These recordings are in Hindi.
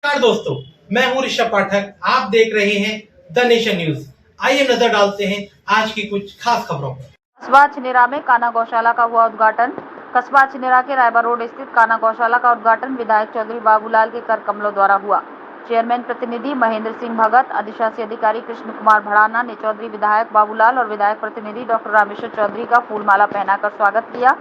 नमस्कार दोस्तों, मैं हूं ऋषभ पाठक। आप देख रहे हैं द नेशन न्यूज। आइए नजर डालते हैं आज की कुछ खास खबरों पर। कस्बा छिनेरा में कान्हा गौशाला का हुआ उद्घाटन। कस्बा छिनेरा के रायबा रोड स्थित कान्हा गौशाला का उद्घाटन विधायक चौधरी बाबूलाल के कर कमलों द्वारा हुआ। चेयरमैन प्रतिनिधि महेंद्र सिंह भगत, अधिशासी अधिकारी कृष्ण कुमार भड़ाना ने चौधरी विधायक बाबूलाल और विधायक प्रतिनिधि डॉक्टर रामेश्वर चौधरी का फूलमाला पहनाकर स्वागत किया।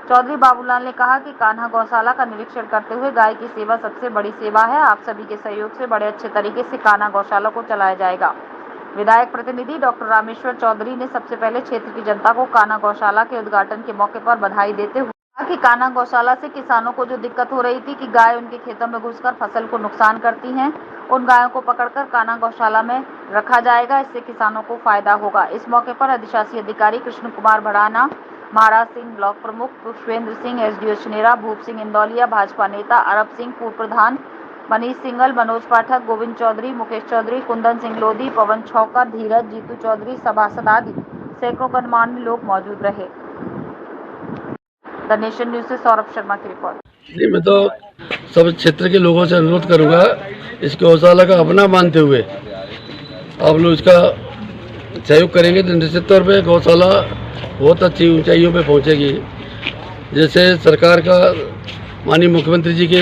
चौधरी बाबूलाल ने कहा कि कान्हा गौशाला का निरीक्षण करते हुए गाय की सेवा सबसे बड़ी सेवा है। आप सभी के सहयोग से बड़े अच्छे तरीके से कान्हा गौशाला को चलाया जाएगा। विधायक प्रतिनिधि डॉक्टर रामेश्वर चौधरी ने सबसे पहले क्षेत्र की जनता को कान्हा गौशाला के उद्घाटन के मौके पर बधाई देते हुए कहा कि कान्हा गौशाला से किसानों को जो दिक्कत हो रही थी कि गाय उनके खेतों में घुसकर फसल को नुकसान करती हैं, उन गायों को पकड़कर कान्हा गौशाला में रखा जाएगा। इससे किसानों को फायदा होगा। इस मौके पर अधिशासी अधिकारी कृष्ण कुमार भड़ाना, महाराज सिंह, ब्लॉक प्रमुख पुष्पेंद्र सिंह, एसडीओ छिनेरा, भूप सिंह इंदौलिया, भाजपा नेता अरब सिंह, पूर्व प्रधान मनीष सिंगल, मनोज पाठक, गोविंद चौधरी, मुकेश चौधरी, कुंदन सिंह लोधी, पवन छौकर, धीरज, जीतू चौधरी, सभासद आदि सैकड़ों गणमान्य लोग मौजूद रहे। द नेशन न्यूज से सौरभ शर्मा की रिपोर्ट। जी, मैं तो सब क्षेत्र के लोगों से अनुरोध करूंगा, इस गौशाला का अपना मानते हुए आप लोग इसका सहयोग करेंगे तो निश्चित तौर पे गौशाला बहुत अच्छी ऊंचाइयों पे पहुंचेगी। जैसे सरकार का माननीय मुख्यमंत्री जी के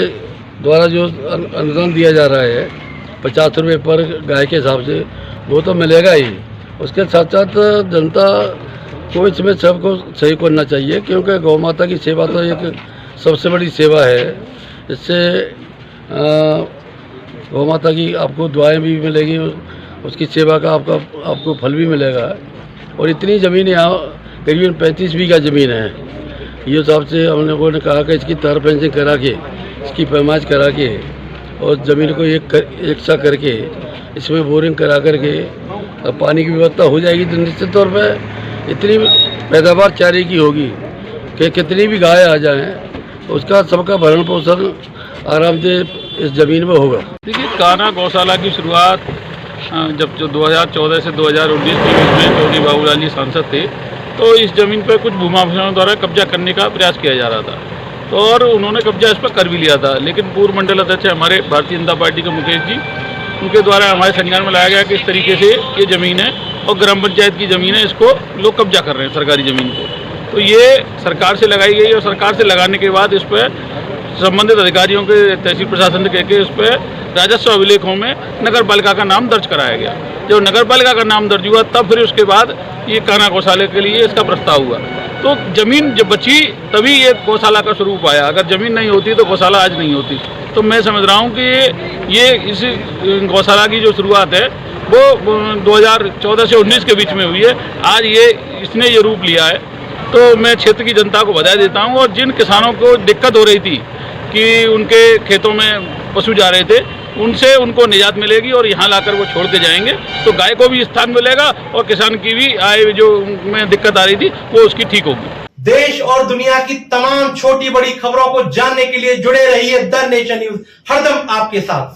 द्वारा जो अनुदान दिया जा रहा है 50 रुपये पर गाय के हिसाब से, वो तो मिलेगा ही। उसके साथ साथ जनता को इसमें सबको सही करना चाहिए, क्योंकि गौ माता की सेवा तो एक सबसे बड़ी सेवा है। इससे गौ माता की आपको दुआएं भी मिलेगी, उसकी सेवा का आपको फल भी मिलेगा। और इतनी ज़मीन यहाँ करीबन 35 बीघा ज़मीन है। ये हिसाब से हम लोगों ने कहा कि इसकी तार फेंसिंग करा के, इसकी पैमाइश करा के और ज़मीन को एक सा करके इसमें बोरिंग करा करके पानी की व्यवस्था हो जाएगी तो निश्चित तौर पर इतनी पैदावार चारे की होगी कि कितनी भी गाय आ जाएं उसका सबका भरण पोषण आरामदेह इस ज़मीन में होगा। देखिए, कान्हा गौशाला की शुरुआत जब 2014 से 2019 के बीच में चौधरी बाबूलाल जी सांसद थे, तो इस ज़मीन पर कुछ भूमाफियाओं द्वारा कब्जा करने का प्रयास किया जा रहा था, तो और उन्होंने कब्जा इस पर कर भी लिया था। लेकिन पूर्व मंडल अध्यक्ष हमारे भारतीय जनता पार्टी के मुकेश जी, उनके द्वारा हमारे संज्ञान में लाया गया कि इस तरीके से ये ज़मीन है और ग्राम पंचायत की ज़मीन है, इसको लोग कब्जा कर रहे हैं सरकारी ज़मीन को। तो ये सरकार से लगाई गई और सरकार से लगाने के बाद इस पर संबंधित अधिकारियों के, तहसील प्रशासन के इस पर राजस्व अभिलेखों में नगर पालिका का नाम दर्ज कराया गया। जब नगर पालिका का नाम दर्ज हुआ तब फिर उसके बाद ये कान्हा गौशाला के लिए इसका प्रस्ताव हुआ। तो ज़मीन जब बची तभी ये गौशाला का स्वरूप आया। अगर ज़मीन नहीं होती तो गौशाला आज नहीं होती। तो मैं समझ रहा हूँ कि ये इस गौशाला की जो शुरुआत है वो 2014 से 19 के बीच में हुई है। आज इसने ये रूप लिया है। तो मैं क्षेत्र की जनता को बधाई देता हूँ। और जिन किसानों को दिक्कत हो रही थी कि उनके खेतों में पशु जा रहे थे, उनसे उनको निजात मिलेगी और यहाँ लाकर वो छोड़ के जाएंगे तो गाय को भी स्थान मिलेगा और किसान की भी आय जो में दिक्कत आ रही थी वो उसकी ठीक होगी। देश और दुनिया की तमाम छोटी बड़ी खबरों को जानने के लिए जुड़े रहिए द नेशन न्यूज, हरदम आपके साथ।